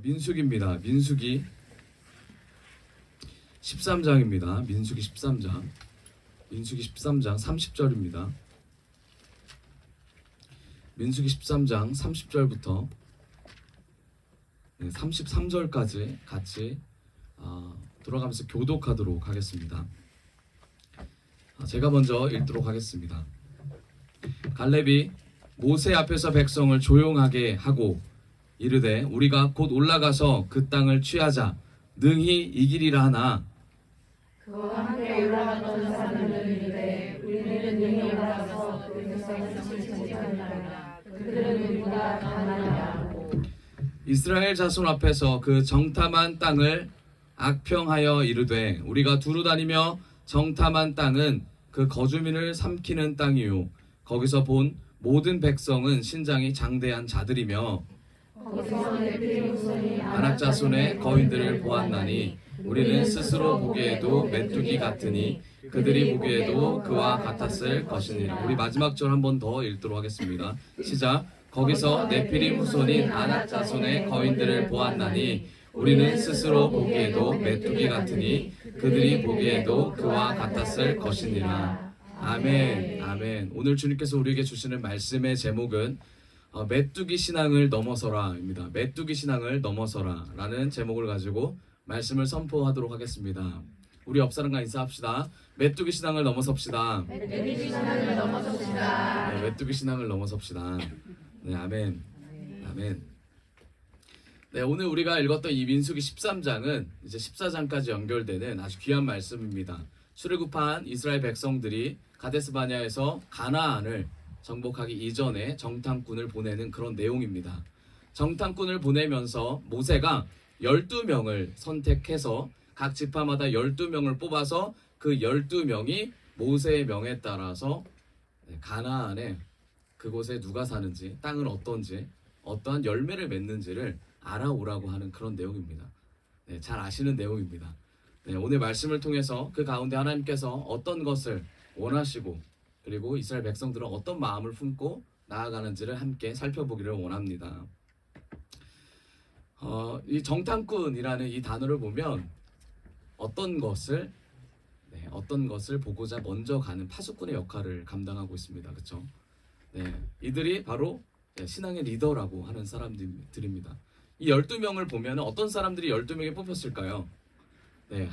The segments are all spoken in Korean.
민수기입니다. 민수기 13장입니다. 민수기 13장. 민수기 13장 30절입니다. 민수기 13장 30절부터 33절까지 같이 돌아가면서 교독하도록 하겠습니다. 제가 먼저 읽도록 하겠습니다. 갈렙이 모세 앞에서 백성을 조용하게 하고 이르되 우리가 곧 올라가서 그 땅을 취하자 능히 이기리라 하나 그와 함께 올라갔던 사람들은 이르되 우리는 능히 올라가서 그 백성을 치지 못하리라. 그들은 누구나 가나니라 하고 이스라엘 자손 앞에서 그 정탐한 땅을 악평하여 이르되 우리가 두루 다니며 정탐한 땅은 그 거주민을 삼키는 땅이요 거기서 본 모든 백성은 신장이 장대한 자들이며 거기서 네피림 후손이 아낙 자손의 거인들을 보았나니 우리는 스스로 보기에도 메뚜기 같으니 그들이 보기에도 그와 같았을 것이니라. 우리 마지막 절 한 번 더 읽도록 하겠습니다. 시작. 거기서 네피림 후손인 아낙 자손의 거인들을 보았나니 우리는 스스로 보기에도 메뚜기 같으니 그들이 보기에도 그와 같았을 것이니라. 아멘. 아멘. 오늘 주님께서 우리에게 주시는 말씀의 제목은 메뚜기 신앙을 넘어서라입니다. 메뚜기 신앙을 넘어서라라는 제목을 가지고 말씀을 선포하도록 하겠습니다. 우리 옆 사람과 인사합시다. 메뚜기 신앙을 넘어섭시다. 메뚜기 신앙을 넘어섭시다. 네, 메뚜기 신앙을 넘어섭시다. 네, 아멘. 아멘. 네, 오늘 우리가 읽었던 이 민수기 13장은 이제 14장까지 연결되는 아주 귀한 말씀입니다. 출애굽한 이스라엘 백성들이 가데스 바냐에서 가나안을 정복하기 이전에 정탐꾼을 보내는 그런 내용입니다. 정탐꾼을 보내면서 모세가 12명을 선택해서 각 지파마다 12명을 뽑아서 그 12명이 모세의 명에 따라서 가나안에 그곳에 누가 사는지 땅은 어떤지 어떠한 열매를 맺는지를 알아오라고 하는 그런 내용입니다. 네, 잘 아시는 내용입니다. 네, 오늘 말씀을 통해서 그 가운데 하나님께서 어떤 것을 원하시고 그리고 이스라엘 백성들은 어떤 마음을 품고 나아가는지를 함께 살펴보기를 원합니다. 이 정탐꾼이라는 이 단어를 보면 어떤 것을 보고자 먼저 가는 파수꾼의 역할을 감당하고 있습니다. 그렇죠? 네, 이들이 바로 신앙의 리더라고 하는 사람들입니다. 이 12명을 보면 어떤 사람들이 12명에 뽑혔을까요? 네,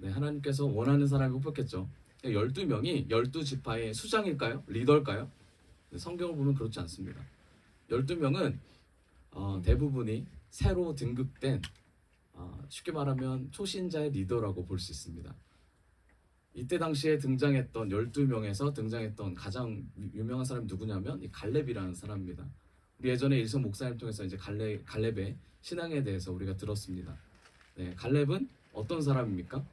하나님께서 원하는 사람이 뽑혔겠죠. 12명이 12지파의 수장일까요? 리더일까요? 성경을 보면 그렇지 않습니다. 12명은 대부분이 새로 등극된 쉽게 말하면 초신자의 리더라고 볼 수 있습니다. 이때 당시에 등장했던 12명에서 등장했던 가장 유명한 사람이 누구냐면 이 갈렙이라는 사람입니다. 우리 예전에 일성 목사님 통해서 이제 갈렙의 신앙에 대해서 우리가 들었습니다. 네, 갈렙은 어떤 사람입니까?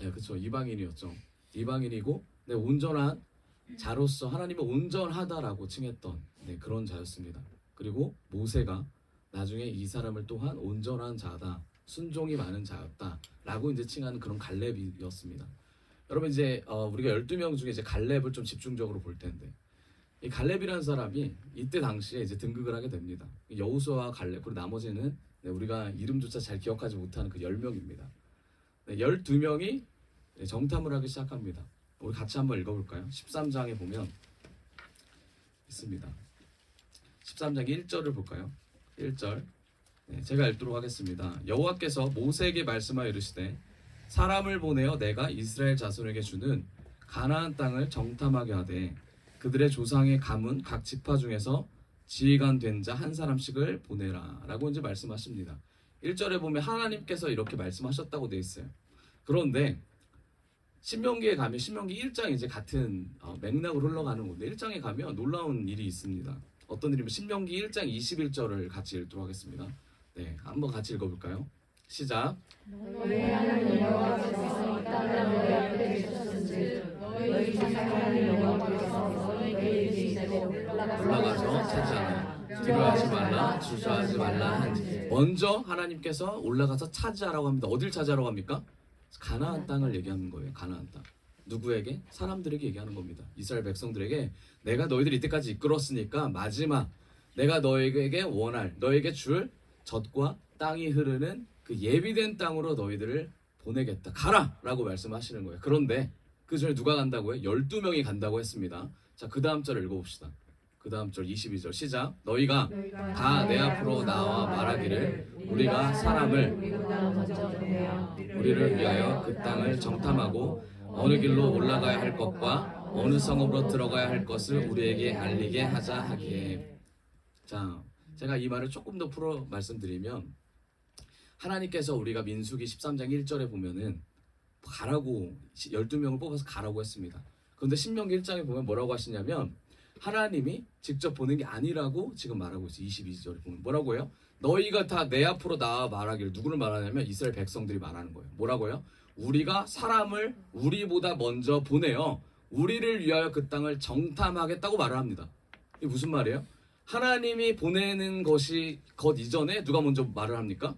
네, 그렇죠. 이방인이었죠. 이방인이고 온전한 자로서 하나님을 온전하다라고 칭했던 그런 자였습니다. 그리고 모세가 나중에 이 사람을 또한 온전한 자다, 순종이 많은 자였다라고 이제 칭하는 그런 갈렙이었습니다. 여러분 이제 우리가 12명 중에 이제 갈렙을 좀 집중적으로 볼 텐데 이 갈렙이라는 사람이 이때 당시에 이제 등극을 하게 됩니다. 여호수아와 갈렙 그리고 나머지는 우리가 이름조차 잘 기억하지 못하는 그 10명입니다. 12명이 정탐을 하기 시작합니다. 우리 같이 한번 읽어볼까요? 13장에 보면 있습니다. 13장 1절을 볼까요? 1절 제가 읽도록 하겠습니다. 여호와께서 모세에게 말씀하여 이르시되 사람을 보내어 내가 이스라엘 자손에게 주는 가나안 땅을 정탐하게 하되 그들의 조상의 가문 각 지파 중에서 지휘관 된 자 한 사람씩을 보내라 라고 이제 말씀하십니다. 1절에 보면 하나님께서 이렇게 말씀하셨다고 되어 있어요. 그런데 신명기에 가면 신명기 1장 이제 같은 맥락으로 흘러가는 건데 1장에 가면 놀라운 일이 있습니다. 어떤 일이면 신명기 1장 21절을 같이 읽도록 하겠습니다. 네, 한번 같이 읽어볼까요? 시작. 너희 하나님 여호와께서 이 땅을 너희 앞에 주셨은즉 너희 조상 하나님 여호와께서 너희에게 이르시되 올라가서 차지하라. 두려워하지 말라, 주저하지 말라 한지. 먼저 하나님께서 올라가서 차지하라고 합니다. 어딜 차지하라고 합니까? 가나안 땅을 얘기하는 거예요. 가나안 땅. 누구에게? 사람들에게 얘기하는 겁니다. 이스라엘 백성들에게 내가 너희들 이때까지 이끌었으니까 마지막 내가 너에게 줄 젖과 땅이 흐르는 그 예비된 땅으로 너희들을 보내겠다. 가라! 라고 말씀하시는 거예요. 그런데 그 전에 누가 간다고요? 12명이 간다고 했습니다. 자, 그 다음 절을 읽어봅시다. 그 다음 절 22절 시작. 너희가 다 내 앞으로 나와 말하기를 우리가 사람을 우리를 위하여 그 땅을 정탐하고 어느 길로 올라가야 할 것과 어느 성읍으로 들어가야 할 것을 우리에게 알리게 하자 하기에. 자, 제가 이 말을 조금 더 풀어 말씀드리면, 하나님께서 우리가 민수기 13장 1절에 보면은 가라고 12명을 뽑아서 가라고 했습니다. 그런데 신명기 1장에 보면 뭐라고 하시냐면 하나님이 직접 보낸 게 아니라고 지금 말하고 있어요. 22절에 보면 뭐라고 해요? 너희가 다 내 앞으로 나와 말하기를. 누구를 말하냐면 이스라엘 백성들이 말하는 거예요. 뭐라고요? 우리가 사람을 우리보다 먼저 보내어 우리를 위하여 그 땅을 정탐하겠다고 말을 합니다. 이게 무슨 말이에요? 하나님이 보내는 것이 것 이전에 누가 먼저 말을 합니까?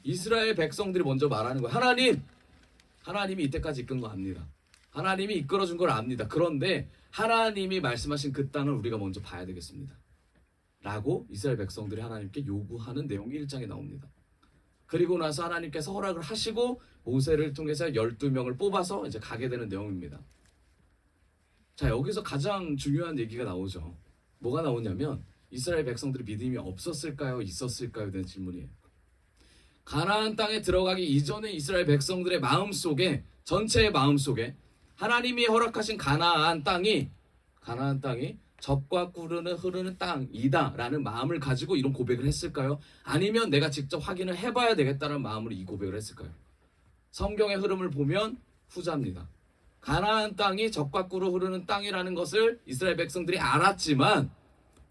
이스라엘 백성들이 먼저 말하는 거예요. 하나님이 이때까지 이끈 거 압니다. 하나님이 이끌어준 걸 압니다. 그런데 하나님이 말씀하신 그 땅을 우리가 먼저 봐야 되겠습니다. 라고 이스라엘 백성들이 하나님께 요구하는 내용이 1장에 나옵니다. 그리고 나서 하나님께서 허락을 하시고 모세를 통해서 12명을 뽑아서 이제 가게 되는 내용입니다. 자, 여기서 가장 중요한 얘기가 나오죠. 뭐가 나오냐면 이스라엘 백성들이 믿음이 없었을까요? 있었을까요? 된 질문이에요. 가나안 땅에 들어가기 이전에 이스라엘 백성들의 마음속에, 전체의 마음속에 하나님이 허락하신 가나안 땅이 젖과 꿀은 흐르는 땅이다 라는 마음을 가지고 이런 고백을 했을까요? 아니면 내가 직접 확인을 해봐야 되겠다는 마음으로 이 고백을 했을까요? 성경의 흐름을 보면 후자입니다. 가나안 땅이 젖과 꿀이 흐르는 땅이라는 것을 이스라엘 백성들이 알았지만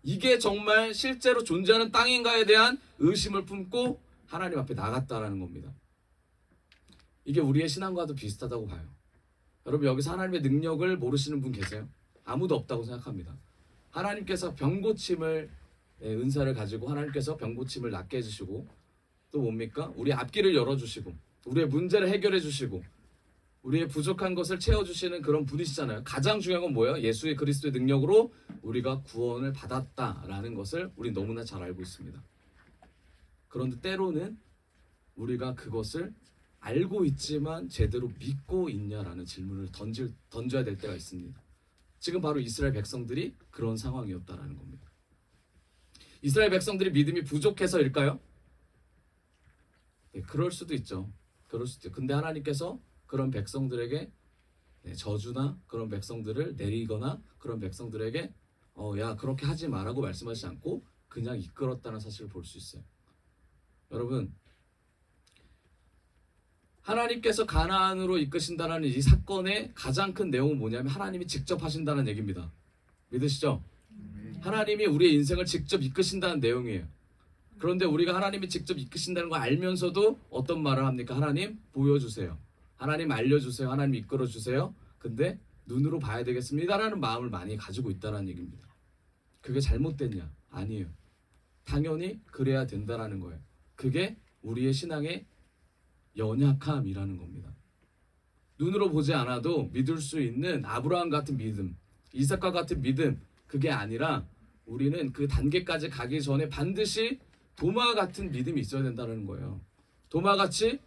이게 정말 실제로 존재하는 땅인가에 대한 의심을 품고 하나님 앞에 나갔다라는 겁니다. 이게 우리의 신앙과도 비슷하다고 봐요. 여러분, 여기서 하나님의 능력을 모르시는 분 계세요? 아무도 없다고 생각합니다. 하나님께서 병고침을 은사를 가지고 하나님께서 병고침을 낫게 해주시고 또 뭡니까? 우리 앞길을 열어주시고 우리의 문제를 해결해 주시고 우리의 부족한 것을 채워주시는 그런 분이시잖아요. 가장 중요한 건 뭐예요? 예수의 그리스도의 능력으로 우리가 구원을 받았다라는 것을 우리 너무나 잘 알고 있습니다. 그런데 때로는 우리가 그것을 알고 있지만 제대로 믿고 있냐라는 질문을 던져야 될 때가 있습니다. 지금 바로 이스라엘 백성들이 그런 상황이었다라는 겁니다. 이스라엘 백성들이 믿음이 부족해서일까요? 네, 그럴 수도 있죠. 근데 하나님께서 그런 백성들에게 저주나 그런 백성들을 내리거나 그런 백성들에게 야 그렇게 하지 마라고 말씀하시지 않고 그냥 이끌었다는 사실을 볼 수 있어요. 여러분, 하나님께서 가나안으로 이끄신다는 이 사건의 가장 큰 내용은 뭐냐면 하나님이 직접 하신다는 얘기입니다. 믿으시죠? 하나님이 우리의 인생을 직접 이끄신다는 내용이에요. 그런데 우리가 하나님이 직접 이끄신다는 걸 알면서도 어떤 말을 합니까? 하나님 보여주세요. 하나님 알려주세요. 하나님 이끌어주세요. 근데 눈으로 봐야 되겠습니다라는 마음을 많이 가지고 있다는 얘기입니다. 그게 잘못됐냐? 아니에요. 당연히 그래야 된다라는 거예요. 그게 우리의 신앙의 연약함이라는 겁니다. 눈으로 보지 않아도 믿을 수 있는 아브라함 같은 믿음, 이삭과 같은 믿음, 그게 아니라 우리는 그 단계까지 가기 전에 반드시 도마 같은 믿음이 있어야 된다는 거예요. 도마같이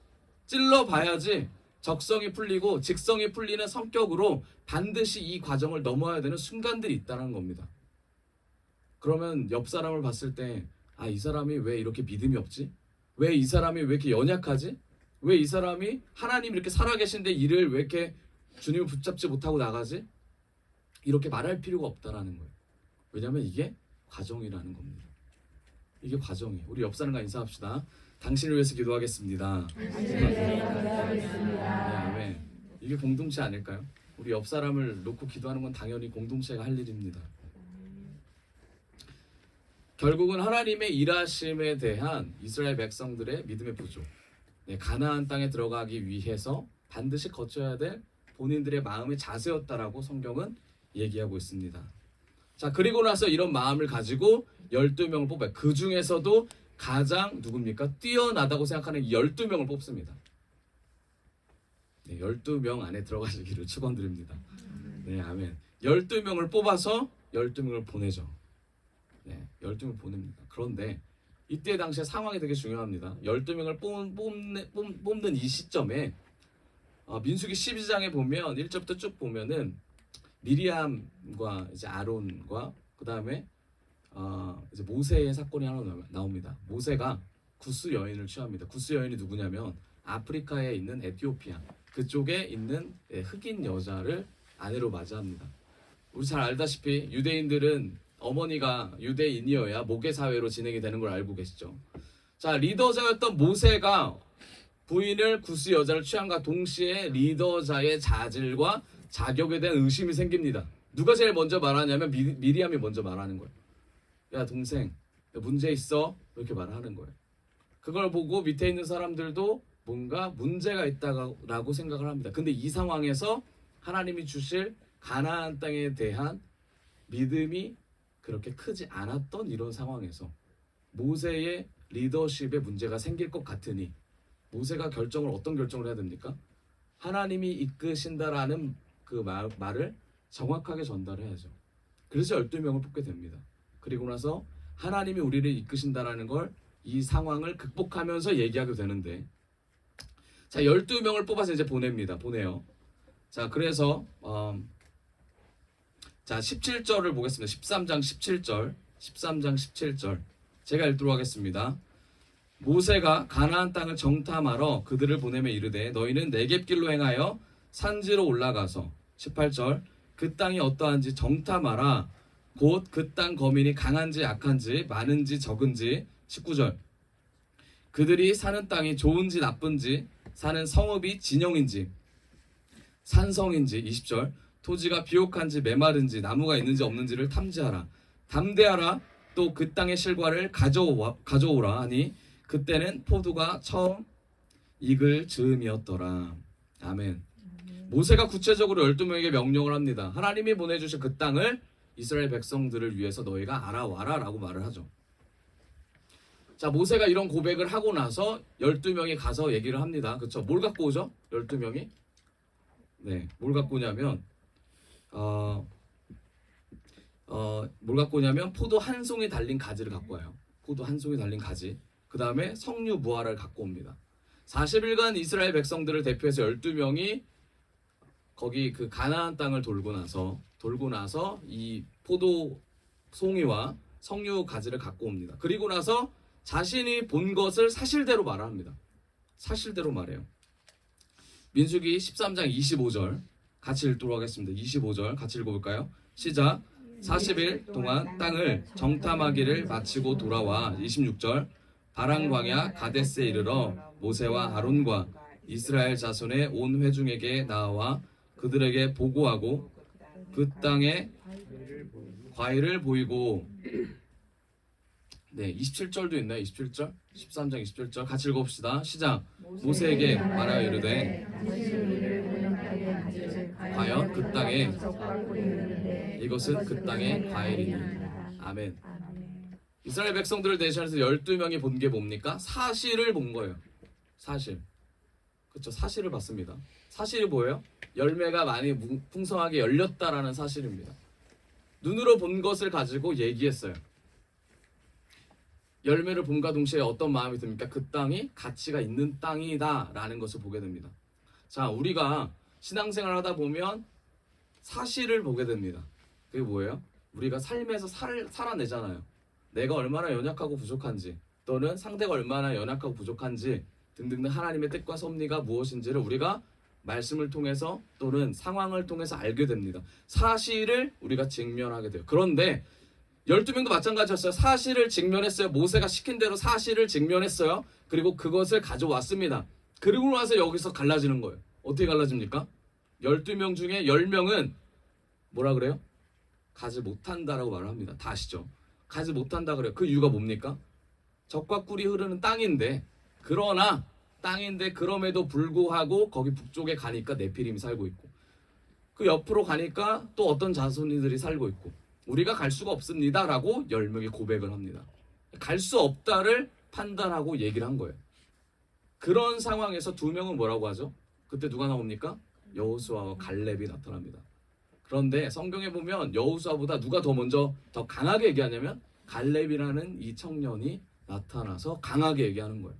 찔러봐야지 적성이 풀리고 직성이 풀리는 성격으로 반드시 이 과정을 넘어야 되는 순간들이 있다는 겁니다. 그러면 옆 사람을 봤을 때 이 사람이 왜 이렇게 믿음이 없지? 왜 이 사람이 왜 이렇게 연약하지? 왜 이 사람이 하나님 이렇게 살아계신데 이를 왜 이렇게 주님을 붙잡지 못하고 나가지? 이렇게 말할 필요가 없다라는 거예요. 왜냐하면 이게 과정이라는 겁니다. 이게 과정이에요. 우리 옆 사람과 인사합시다. 당신을 위해서 기도하겠습니다. 아멘. 이게 공동체 아닐까요? 우리 옆 사람을 놓고 기도하는 건 당연히 공동체가 할 일입니다. 결국은 하나님의 일하심에 대한 이스라엘 백성들의 믿음의 부족, 가나안 땅에 들어가기 위해서 반드시 거쳐야 될 본인들의 마음의 자세였다라고 성경은 얘기하고 있습니다. 자, 그리고 나서 이런 마음을 가지고 12명을 뽑아요. 그 중에서도 가장 누굽니까? 뛰어나다고 생각하는 12명을 뽑습니다. 12명 안에 들어가시기를 축원드립니다. 네, 아멘. 12명을 뽑아서 12명을 보내죠. 네, 12명 보냅니다. 그런데 이때 당시에 상황이 되게 중요합니다. 12명을 뽑는 이 시점에 민수기 12장에 보면 1절부터 쭉 보면은 미리암과 이제 아론과 그 다음에 이제 모세의 사건이 하나 나옵니다. 모세가 구스 여인을 취합니다. 구스 여인이 누구냐면 아프리카에 있는 에티오피아 그쪽에 있는 흑인 여자를 아내로 맞이합니다. 우리 잘 알다시피 유대인들은 어머니가 유대인이어야 모계 사회로 진행이 되는 걸 알고 계시죠. 자, 리더자였던 모세가 부인을 구스 여자를 취함과 동시에 리더자의 자질과 자격에 대한 의심이 생깁니다. 누가 제일 먼저 말하냐면 미리암이 먼저 말하는 거예요. 야 동생, 문제 있어? 이렇게 말하는 거예요. 그걸 보고 밑에 있는 사람들도 뭔가 문제가 있다라고 생각을 합니다. 근데 이 상황에서 하나님이 주실 가나안 땅에 대한 믿음이 그렇게 크지 않았던 이런 상황에서 모세의 리더십에 문제가 생길 것 같으니 모세가 어떤 결정을 해야 됩니까? 하나님이 이끄신다라는 그 말을 정확하게 전달해야죠. 그래서 12명을 뽑게 됩니다. 그리고 나서 하나님이 우리를 이끄신다라는 걸 이 상황을 극복하면서 얘기하게 되는데, 자 12명을 뽑아서 이제 보내요. 자 그래서 자 17절을 보겠습니다. 13장 17절 제가 읽도록 하겠습니다. 모세가 가나안 땅을 정탐하러 그들을 보내며 이르되 너희는 네겝길로 행하여 산지로 올라가서 18절 그 땅이 어떠한지 정탐하라. 곧 그 땅 거민이 강한지 약한지 많은지 적은지. 19절 그들이 사는 땅이 좋은지 나쁜지 사는 성읍이 진영인지 산성인지. 20절 토지가 비옥한지 메마른지 나무가 있는지 없는지를 탐지하라. 담대하라. 또 그 땅의 실과를 가져오라 하니 그때는 포도가 처음 익을 즈음이었더라. 아멘. 모세가 구체적으로 12명에게 명령을 합니다. 하나님이 보내주신 그 땅을 이스라엘 백성들을 위해서 너희가 알아와라 라고 말을 하죠. 자 모세가 이런 고백을 하고 나서 12명이 가서 얘기를 합니다. 그렇죠? 뭘 갖고 오죠? 12명이? 네, 뭘 갖고 오냐면 뭘 갖고 오냐면 포도 한 송이 달린 가지를 갖고 와요. 포도 한 송이 달린 가지. 그 다음에 석류 무화를 갖고 옵니다. 40일간 이스라엘 백성들을 대표해서 12명이 거기 그 가나안 땅을 돌고 나서 이 포도 송이와 석류 가지를 갖고 옵니다. 그리고 나서 자신이 본 것을 사실대로 말합니다. 사실대로 말해요. 민수기 13장 25절 같이 읽도록 하겠습니다. 25절 같이 읽어볼까요? 시작. 40일 동안 땅을 정탐하기를 마치고 돌아와. 26절 바람 광야 가데스에 이르러 모세와 아론과 이스라엘 자손의 온 회중에게 나와 그들에게 보고하고 그 땅에 과일을 보이고. 네, 27절도 있나요? 27절? 13장 27절 같이 읽어봅시다. 시작. 모세에게 말하여 이르되 과연 그 땅에 이것은 그 땅의 과일이니. 아멘. 이스라엘 백성들을 대신해서 12명이 본 게 뭡니까? 사실을 본 거예요. 사실. 그렇죠. 사실을 봤습니다. 사실이 뭐예요? 열매가 많이 풍성하게 열렸다라는 사실입니다. 눈으로 본 것을 가지고 얘기했어요. 열매를 봄과 동시에 어떤 마음이 듭니까? 그 땅이 가치가 있는 땅이다 라는 것을 보게 됩니다. 자, 우리가 신앙생활 하다 보면 사실을 보게 됩니다. 그게 뭐예요? 우리가 삶에서 살아내잖아요. 내가 얼마나 연약하고 부족한지, 또는 상대가 얼마나 연약하고 부족한지 등등 하나님의 뜻과 섭리가 무엇인지를 우리가 말씀을 통해서 또는 상황을 통해서 알게 됩니다. 사실을 우리가 직면하게 돼요. 그런데 12명도 마찬가지였어요. 사실을 직면했어요. 모세가 시킨 대로 사실을 직면했어요. 그리고 그것을 가져왔습니다. 그리고 나서 여기서 갈라지는 거예요. 어떻게 갈라집니까? 12명 중에 10명은 뭐라 그래요? 가지 못한다라고 말을 합니다. 다 아시죠? 가지 못한다 그래요. 그 이유가 뭡니까? 젖과 꿀이 흐르는 땅인데, 그러나 땅인데 그럼에도 불구하고 거기 북쪽에 가니까 네피림이 살고 있고, 그 옆으로 가니까 또 어떤 자손이들이 살고 있고, 우리가 갈 수가 없습니다 라고 10명이 고백을 합니다. 갈 수 없다를 판단하고 얘기를 한 거예요. 그런 상황에서 2명은 뭐라고 하죠? 그때 누가 나옵니까? 여호수아와 갈렙이 나타납니다. 그런데 성경에 보면 여호수아보다 누가 더 먼저 더 강하게 얘기하냐면 갈렙이라는 이 청년이 나타나서 강하게 얘기하는 거예요.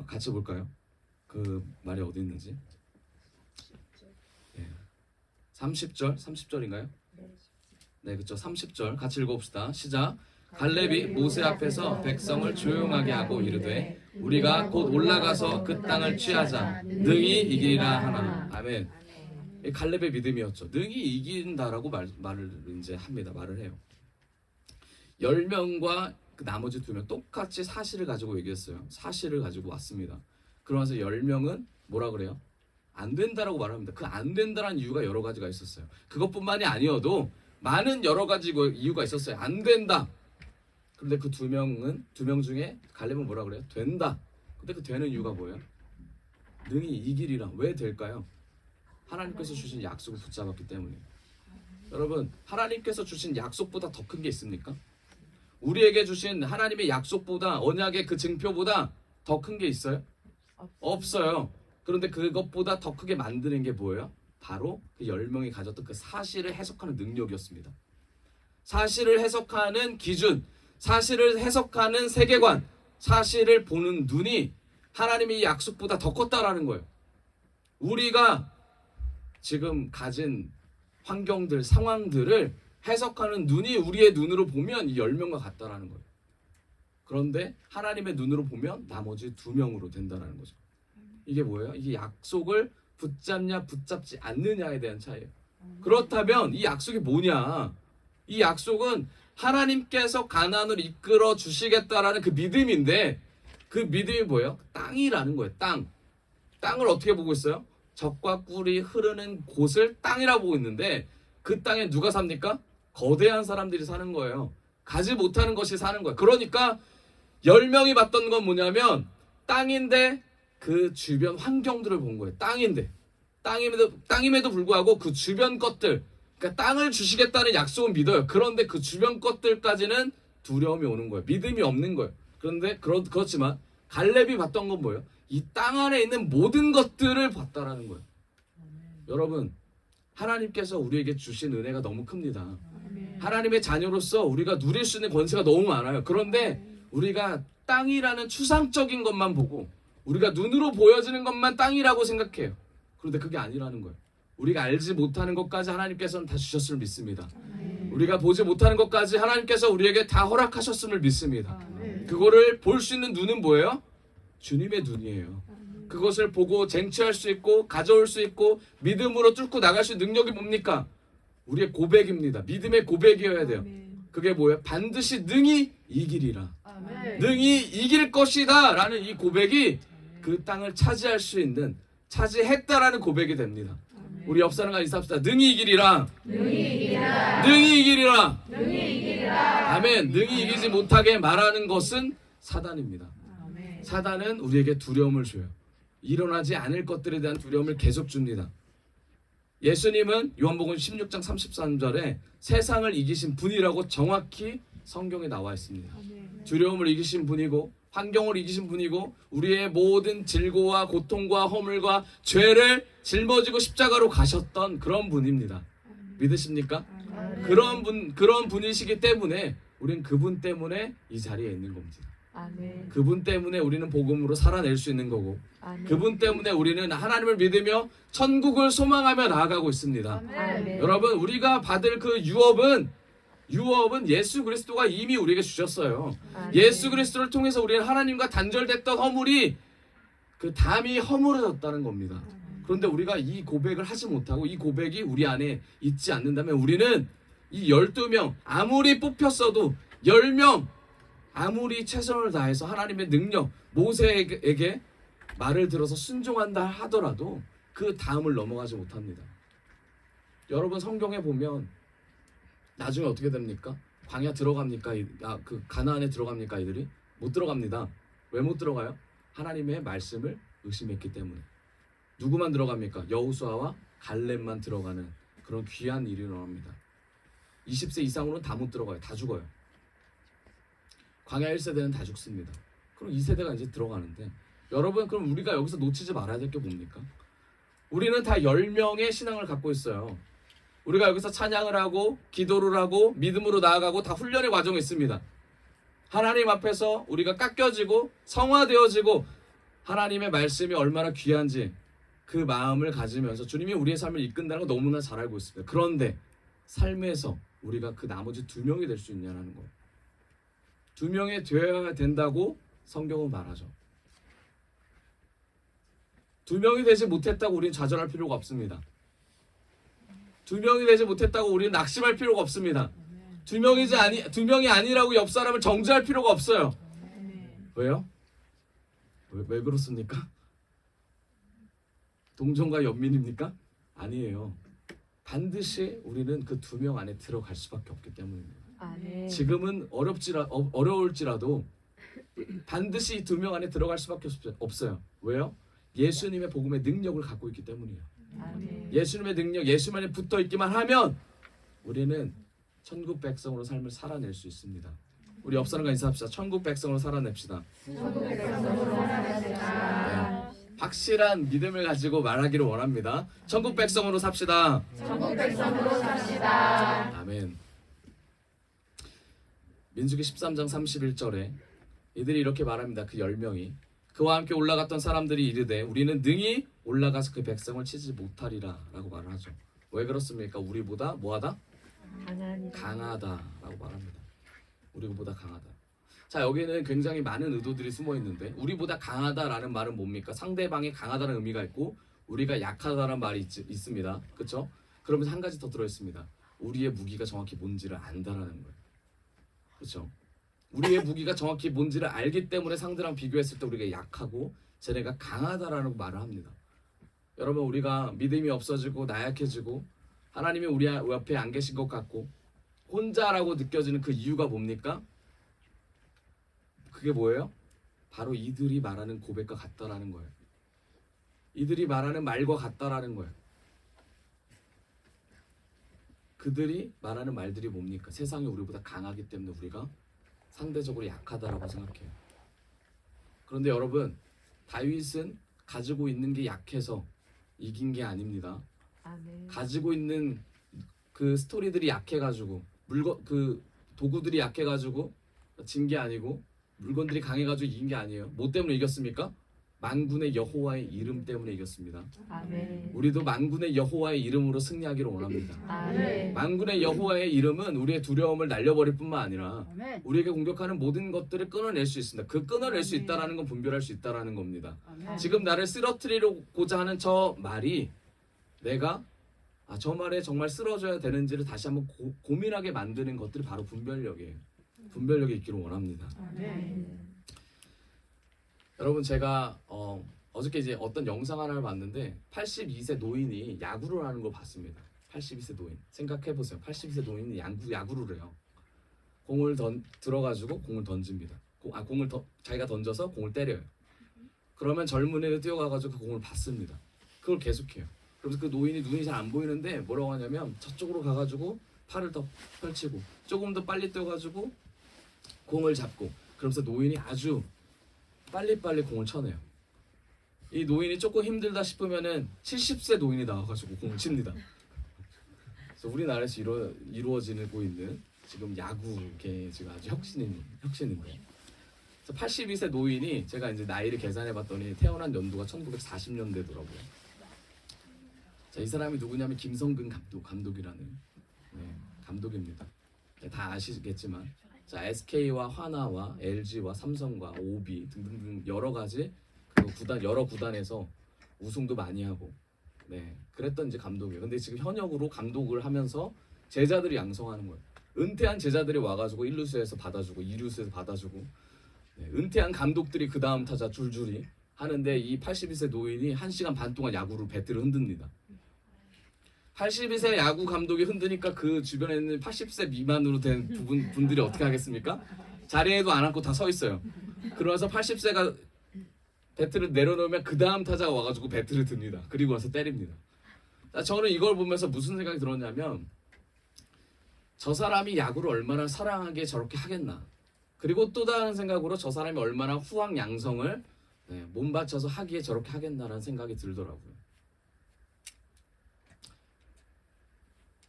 같이 볼까요? 그 말이 어디 있는지. 30절인가요? 네, 그렇죠. 30절 같이 읽어봅시다. 시작. 갈렙이 모세 앞에서 백성을 조용하게 하고 이르되 우리가 곧 올라가서 그 땅을 취하자 능히 이기리라 하나. 아멘. 이 갈렙의 믿음이었죠. 능히 이긴다라고 말을 이제 합니다. 말을 해요. 10명과 그 나머지 2명 똑같이 사실을 가지고 얘기했어요. 사실을 가지고 왔습니다. 그러면서 10명은 뭐라 그래요? 안 된다라고 말합니다. 그 안 된다라는 이유가 여러 가지가 있었어요. 그것뿐만이 아니어도 많은 여러 가지 이유가 있었어요. 안 된다. 그런데 그 2명 중에 갈렙은 뭐라 그래요? 된다. 근데 그 되는 이유가 뭐예요? 능히 이기리라. 왜 될까요? 하나님께서 주신 약속을 붙잡았기 때문에. 여러분, 하나님께서 주신 약속보다 더 큰 게 있습니까? 우리에게 주신 하나님의 약속보다, 언약의 그 증표보다 더 큰 게 있어요? 없어요. 그런데 그것보다 더 크게 만드는 게 뭐예요? 바로 그 10명이 가졌던 그 사실을 해석하는 능력이었습니다. 사실을 해석하는 기준, 사실을 해석하는 세계관, 사실을 보는 눈이 하나님의 약속보다 더 컸다라는 거예요. 우리가 지금 가진 환경들, 상황들을 해석하는 눈이 우리의 눈으로 보면 이 10명과 같다라는 거예요. 그런데 하나님의 눈으로 보면 나머지 2명으로 된다는 거죠. 이게 뭐예요? 이게 약속을 붙잡냐 붙잡지 않느냐에 대한 차이예요. 그렇다면 이 약속이 뭐냐? 이 약속은 하나님께서 가나안을 이끌어 주시겠다라는 그 믿음인데, 그 믿음이 뭐예요? 땅이라는 거예요. 땅을 어떻게 보고 있어요? 젖과 꿀이 흐르는 곳을 땅이라고 보고 있는데, 그 땅에 누가 삽니까? 거대한 사람들이 사는 거예요. 가지 못하는 것이 사는 거예요. 그러니까 10명이 봤던 건 뭐냐면 땅인데 그 주변 환경들을 본 거예요. 땅임에도 불구하고 그 주변 것들, 그러니까 땅을 주시겠다는 약속은 믿어요. 그런데 그 주변 것들까지는 두려움이 오는 거예요. 믿음이 없는 거예요. 그런데 그렇지만 갈렙이 봤던 건 뭐예요? 이 땅 안에 있는 모든 것들을 봤다라는 거예요. 여러분, 하나님께서 우리에게 주신 은혜가 너무 큽니다. 하나님의 자녀로서 우리가 누릴 수 있는 권세가 너무 많아요. 그런데 우리가 땅이라는 추상적인 것만 보고, 우리가 눈으로 보여지는 것만 땅이라고 생각해요. 그런데 그게 아니라는 거예요. 우리가 알지 못하는 것까지 하나님께서는 다 주셨음을 믿습니다. 우리가 보지 못하는 것까지 하나님께서 우리에게 다 허락하셨음을 믿습니다. 그거를 볼 수 있는 눈은 뭐예요? 주님의 눈이에요. 그것을 보고 쟁취할 수 있고 가져올 수 있고 믿음으로 뚫고 나갈 수 있는 능력이 뭡니까? 우리의 고백입니다. 믿음의 고백이어야 돼요. 그게 뭐예요? 반드시 능히 이기리라. 능히 이길 것이다 라는 이 고백이 그 땅을 차지할 수 있는, 차지했다라는 고백이 됩니다. 우리 옆 사람과 인사합시다. 능히 이기리라. 능히 이기리라. 아멘. 능히 이기지 못하게 말하는 것은 사단입니다. 사단은 우리에게 두려움을 줘요. 일어나지 않을 것들에 대한 두려움을 계속 줍니다. 예수님은 요한복음 16장 33절에 세상을 이기신 분이라고 정확히 성경에 나와 있습니다. 두려움을 이기신 분이고 환경을 이기신 분이고 우리의 모든 질고와 고통과 허물과 죄를 짊어지고 십자가로 가셨던 그런 분입니다. 믿으십니까? 그런 분이시기 때문에 우리는 그분 때문에 이 자리에 있는 겁니다. 그분 때문에 우리는 복음으로 살아낼 수 있는 거고, 그분 때문에 우리는 하나님을 믿으며 천국을 소망하며 나아가고 있습니다. 여러분, 우리가 받을 그 유업은 예수 그리스도가 이미 우리에게 주셨어요. 예수 그리스도를 통해서 우리는 하나님과 단절됐던 허물이 그 담이 허물어졌다는 겁니다. 그런데 우리가 이 고백을 하지 못하고 이 고백이 우리 안에 있지 않는다면 우리는 이 12명 아무리 뽑혔어도 10명 아무리 최선을 다해서 하나님의 능력, 모세에게 말을 들어서 순종한다 하더라도 그 다음을 넘어가지 못합니다. 여러분, 성경에 보면 나중에 어떻게 됩니까? 광야 들어갑니까? 그 가나안에 들어갑니까? 이들이 못 들어갑니다. 왜 못 들어가요? 하나님의 말씀을 의심했기 때문에. 누구만 들어갑니까? 여호수아와 갈렙만 들어가는 그런 귀한 일이 일어납니다. 20세 이상으로는 다 못 들어가요. 다 죽어요. 광야 1세대는 다 죽습니다. 그럼 2세대가 이제 들어가는데, 여러분, 그럼 우리가 여기서 놓치지 말아야 될 게 뭡니까? 우리는 다 10명의 신앙을 갖고 있어요. 우리가 여기서 찬양을 하고 기도를 하고 믿음으로 나아가고 다 훈련의 과정이 있습니다. 하나님 앞에서 우리가 깎여지고 성화되어지고 하나님의 말씀이 얼마나 귀한지 그 마음을 가지면서 주님이 우리의 삶을 이끈다는 거 너무나 잘 알고 있습니다. 그런데 삶에서 우리가 그 나머지 2명이 될 수 있냐는 거예요. 2명이 되어야 된다고 성경은 말하죠. 2명이 되지 못했다고 우리는 좌절할 필요가 없습니다. 2명이 되지 못했다고 우리는 낙심할 필요가 없습니다. 2명이 아니라고 옆 사람을 정죄할 필요가 없어요. 왜요? 왜 그렇습니까? 동정과 연민입니까? 아니에요. 반드시 우리는 그 2명 안에 들어갈 수밖에 없기 때문입니다. 지금은 어려울지라도 반드시 이 2명 안에 들어갈 수밖에 없어요. 왜요? 예수님의 복음의 능력을 갖고 있기 때문이에요. 예수님의 능력, 예수만에 붙어 있기만 하면 우리는 천국 백성으로 삶을 살아낼 수 있습니다. 우리 옆 사람과 인사합시다. 천국 백성으로 살아냅시다. 네. 확실한 믿음을 가지고 말하기를 원합니다. 천국 백성으로 삽시다. 천국 백성으로 삽시다. 아멘. 민수기 13장 31절에 이들이 이렇게 말합니다. 그 10명이 그와 함께 올라갔던 사람들이 이르되 우리는 능히 올라가서 그 백성을 치지 못하리라 라고 말을 하죠. 왜 그렇습니까? 우리보다 뭐하다? 강하다라고 말합니다. 우리보다 강하다. 자, 여기는 굉장히 많은 의도들이 숨어 있는데 우리보다 강하다라는 말은 뭡니까? 상대방이 강하다는 의미가 있고 우리가 약하다는 말이 있습니다. 그렇죠? 그러면서 한 가지 더 들어있습니다. 우리의 무기가 정확히 뭔지를 안다라는 거예요. 그렇죠? 우리의 무기가 정확히 뭔지를 알기 때문에 상대랑 비교했을 때 우리가 약하고 쟤네가 강하다라는 말을 합니다. 여러분, 우리가 믿음이 없어지고 나약해지고 하나님이 우리 옆에 안 계신 것 같고 혼자라고 느껴지는 그 이유가 뭡니까? 그게 뭐예요? 바로 이들이 말하는 고백과 같다라는 거예요. 이들이 말하는 말과 같다라는 거예요. 그들이 말하는 말들이 뭡니까? 세상이 우리보다 강하기 때문에 우리가 상대적으로 약하다라고 생각해요. 그런데 여러분, 다윗은 가지고 있는 게 약해서 이긴 게 아닙니다. 가지고 있는 그 스토리들이 약해가지고 그 도구들이 약해가지고 진 게 아니고 물건들이 강해가지고 이긴 게 아니에요. 뭐 때문에 이겼습니까? 만군의 여호와의 이름 때문에 이겼습니다. 우리도 만군의 여호와의 이름으로 승리하기를 원합니다. 만군의 여호와의 이름은 우리의 두려움을 날려버릴 뿐만 아니라 우리에게 공격하는 모든 것들을 끊어낼 수 있습니다. 그 끊어낼 수 있다라는 건 분별할 수 있다라는 겁니다. 지금 나를 쓰러뜨리고자 하는 저 말이 내가 저 말에 정말 쓰러져야 되는지를 다시 한번 고민하게 만드는 것들이 바로 분별력이에요. 분별력이 있기를 원합니다. 여러분, 제가 어저께 이제 어떤 영상 하나를 봤는데 82세 노인이 야구를 하는 걸 봤습니다. 82세 노인. 생각해보세요. 82세 노인이 야구를 해요. 공을 들어가지고 공을 던집니다. 공을 자기가 던져서 공을 때려요. 그러면 젊은 애가 뛰어가가지고 그 공을 받습니다. 그걸 계속해요. 그래서 그 노인이 눈이 잘 안 보이는데 뭐라고 하냐면 저쪽으로 가가지고 팔을 더 펼치고 조금 더 빨리 뛰어가지고 공을 잡고 그러면서 노인이 아주 빨리빨리 공을 쳐내요. 이 노인이 조금 힘들다 싶으면은 70세 노인이 나와가지고 공을 칩니다. 그래서 우리나라에서 이루어지고 있는 지금 야구계 지금 아주 혁신인데. 그래서 82세 노인이 제가 이제 나이를 계산해봤더니 태어난 연도가 1940년대더라고요. 자, 이 사람이 누구냐면 김성근 감독이라는 감독입니다. 다 아시겠지만. 자, SK와 하나와 LG와 삼성과 OB 등등등 여러 가지 여러 구단에서 우승도 많이 하고 그랬던 이제 감독이에요. 근데 지금 현역으로 감독을 하면서 제자들이 양성하는 거예요. 은퇴한 제자들이 와가지고 1루수에서 받아주고 2루수에서 받아주고 은퇴한 감독들이 그 다음 타자 줄줄이 하는데 이 82세 노인이 1시간 반 동안 야구로 배트를 흔듭니다. 82세 야구 감독이 흔드니까 그 주변에 있는 80세 미만으로 된 분들이 어떻게 하겠습니까? 자리에도 안 앉고 다 서 있어요. 그러면서 80세가 배트를 내려놓으면 그 다음 타자가 와가지고 배트를 듭니다. 그리고 와서 때립니다. 저는 이걸 보면서 무슨 생각이 들었냐면 저 사람이 야구를 얼마나 사랑하게 저렇게 하겠나. 그리고 또 다른 생각으로 저 사람이 얼마나 후황양성을 몸바쳐서 하기에 저렇게 하겠나라는 생각이 들더라고요.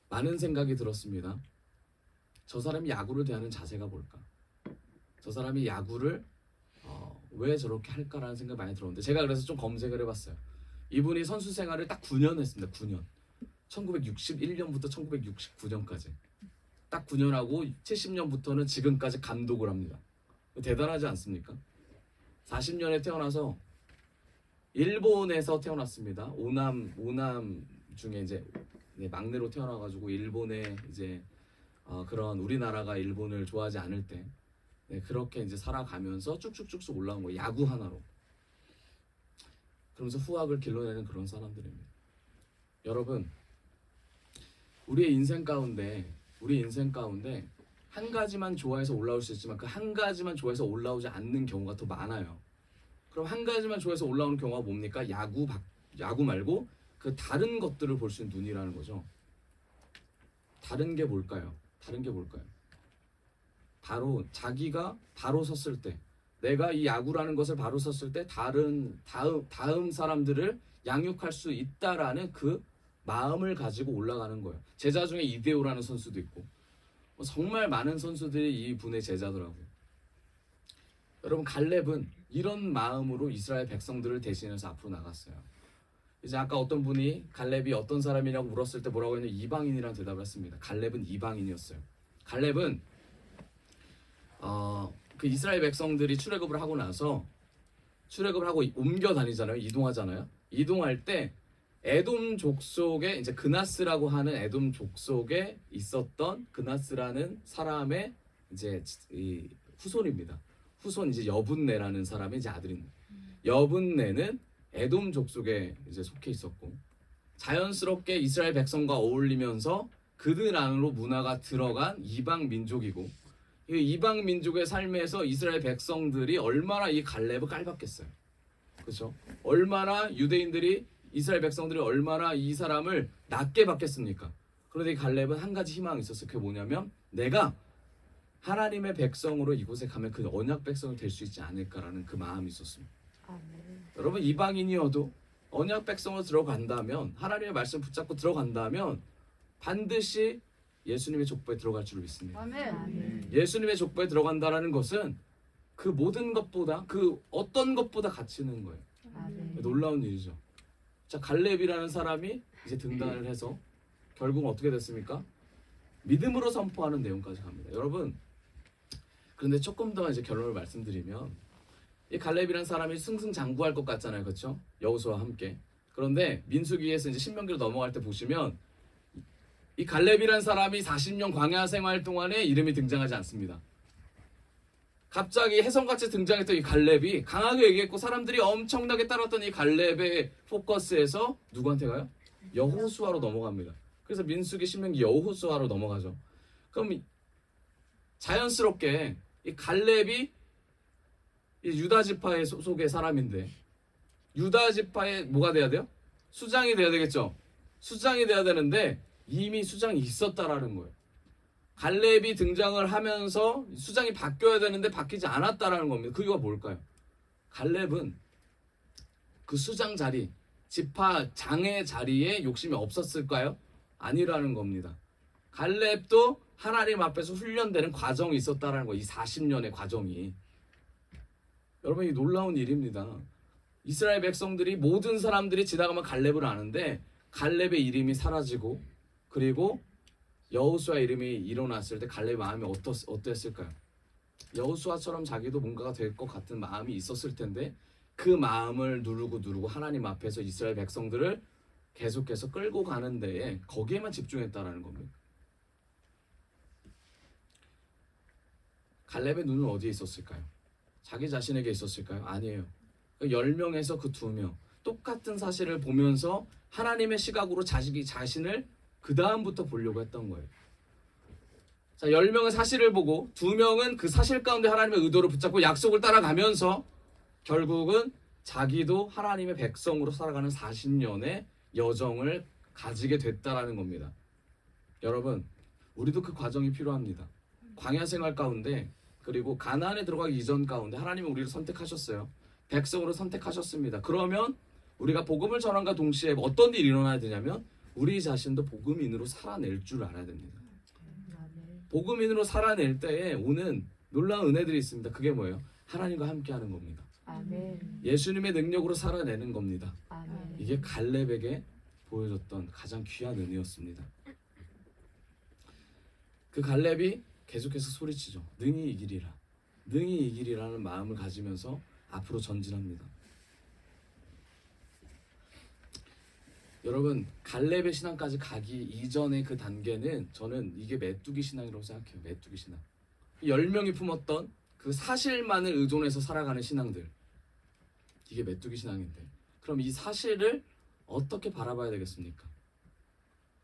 많은 생각이 들었습니다. 저 사람이 야구를 대하는 자세가 뭘까? 저 사람이 야구를 왜 저렇게 할까라는 생각이 많이 들었는데 제가 그래서 좀 검색을 해봤어요. 이분이 선수 생활을 딱 9년 했습니다. 9년. 1961년부터 1969년까지. 딱 9년 하고 70년부터는 지금까지 감독을 합니다. 대단하지 않습니까? 40년에 태어나서 일본에서 태어났습니다. 오남 중에 이제 막내로 태어나가지고 일본에 이제 그런 우리나라가 일본을 좋아하지 않을 때 그렇게 이제 살아가면서 쭉쭉쭉쭉 올라온 거예요. 야구 하나로. 그러면서 후학을 길러내는 그런 사람들입니다. 여러분, 우리 인생 가운데 한 가지만 좋아해서 올라올 수 있지만 그 한 가지만 좋아해서 올라오지 않는 경우가 더 많아요. 그럼 한 가지만 좋아해서 올라오는 경우가 뭡니까? 야구 말고 그 다른 것들을 볼 수 있는 눈이라는 거죠. 다른 게 뭘까요? 바로 자기가 바로 섰을 때, 내가 이 야구라는 것을 바로 섰을 때 다음 사람들을 양육할 수 있다라는 그 마음을 가지고 올라가는 거예요. 제자 중에 이데오라는 선수도 있고 정말 많은 선수들이 이 분의 제자더라고요. 여러분, 갈렙은 이런 마음으로 이스라엘 백성들을 대신해서 앞으로 나갔어요. 이제 아까 어떤 분이 갈렙이 어떤 사람이냐고 물었을 때 뭐라고 했냐면 이방인이라는 대답을 했습니다. 갈렙은 이방인이었어요. 갈렙은 그 이스라엘 백성들이 출애굽을 하고 나서 출애굽을 하고 옮겨 다니잖아요. 이동하잖아요. 이동할 때 에돔 족속에 이제 그나스라고 하는 에돔 족속에 있었던 그나스라는 사람의 이제 이 후손입니다. 후손 이제 여분네라는 사람의 이제 아들입니다. 여분네는 에돔 족속에 이제 속해 있었고 자연스럽게 이스라엘 백성과 어울리면서 그들 안으로 문화가 들어간 이방 민족이고 이 이방 민족의 삶에서 이스라엘 백성들이 얼마나 이 갈렙을 깔봤겠어요. 그렇죠? 얼마나 유대인들이 이스라엘 백성들이 얼마나 이 사람을 낮게 봤겠습니까? 그런데 이 갈렙은 한 가지 희망이 있었어요. 그게 뭐냐면 내가 하나님의 백성으로 이곳에 가면 그 언약 백성이 될 수 있지 않을까라는 그 마음이 있었습니다. 여러분, 이방인이어도 언약 백성으로 들어간다면 하나님의 말씀 붙잡고 들어간다면 반드시 예수님의 족보에 들어갈 줄 믿습니다. 아멘. 예수님의 족보에 들어간다라는 것은 그 모든 것보다 그 어떤 것보다 가치 있는 거예요. 아멘. 놀라운 일이죠. 자, 갈렙이라는 사람이 이제 등단을 해서 결국은 어떻게 됐습니까? 믿음으로 선포하는 내용까지 갑니다. 여러분, 그런데 조금 더 이제 결론을 말씀드리면 이 갈렙이라는 사람이 승승장구할 것 같잖아요, 그렇죠? 여호수아와 함께. 그런데 민수기에서 이제 신명기로 넘어갈 때 보시면 이 갈렙이라는 사람이 40년 광야 생활 동안에 이름이 등장하지 않습니다. 갑자기 혜성같이 등장했던 이 갈렙이 강하게 얘기했고 사람들이 엄청나게 따랐던 이 갈렙의 포커스에서 누구한테 가요? 여호수아로 넘어갑니다. 그래서 민수기, 신명기, 여호수아로 넘어가죠. 그럼 자연스럽게 이 갈렙이 이 유다 지파의 속의 사람인데 유다 지파의 뭐가 돼야 돼요? 수장이 돼야 되겠죠. 수장이 돼야 되는데 이미 수장이 있었다라는 거예요. 갈렙이 등장을 하면서 수장이 바뀌어야 되는데 바뀌지 않았다라는 겁니다. 그게 뭘까요? 갈렙은 그 수장 자리, 지파 장의 자리에 욕심이 없었을까요? 아니라는 겁니다. 갈렙도 하나님 앞에서 훈련되는 과정이 있었다라는 거예요. 이 40년의 과정이. 여러분, 이 놀라운 일입니다. 이스라엘 백성들이 모든 사람들이 지나가면 갈렙을 아는데 갈렙의 이름이 사라지고 그리고 여호수아 이름이 일어났을 때 갈렙의 마음이 어땠을까요? 여호수아처럼 자기도 뭔가가 될 것 같은 마음이 있었을 텐데 그 마음을 누르고 하나님 앞에서 이스라엘 백성들을 계속해서 끌고 가는 데에 거기에만 집중했다라는 겁니다. 갈렙의 눈은 어디에 있었을까요? 자기 자신에게 있었을까요? 아니에요. 10명에서 그 2명 똑같은 사실을 보면서 하나님의 시각으로 자신을 그 다음부터 보려고 했던 거예요. 자, 10명은 사실을 보고 2명은 그 사실 가운데 하나님의 의도를 붙잡고 약속을 따라가면서 결국은 자기도 하나님의 백성으로 살아가는 40년의 여정을 가지게 됐다라는 겁니다. 여러분, 우리도 그 과정이 필요합니다. 광야 생활 가운데 그리고 가나안에 들어가기 이전 가운데 하나님은 우리를 선택하셨어요. 백성으로 선택하셨습니다. 그러면 우리가 복음을 전함과 동시에 어떤 일이 일어나야 되냐면 우리 자신도 복음인으로 살아낼 줄 알아야 됩니다. 복음인으로 살아낼 때에 오는 놀라운 은혜들이 있습니다. 그게 뭐예요? 하나님과 함께하는 겁니다. 아멘. 예수님의 능력으로 살아내는 겁니다. 아멘. 이게 갈렙에게 보여줬던 가장 귀한 은혜였습니다. 그 갈렙이 계속해서 소리치죠. 능히 이기리라. 능히 이기리라는 마음을 가지면서 앞으로 전진합니다. 여러분, 갈렙의 신앙까지 가기 이전의 그 단계는 저는 이게 메뚜기 신앙이라고 생각해요. 메뚜기 신앙. 10명이 품었던 그 사실만을 의존해서 살아가는 신앙들. 이게 메뚜기 신앙인데, 그럼 이 사실을 어떻게 바라봐야 되겠습니까?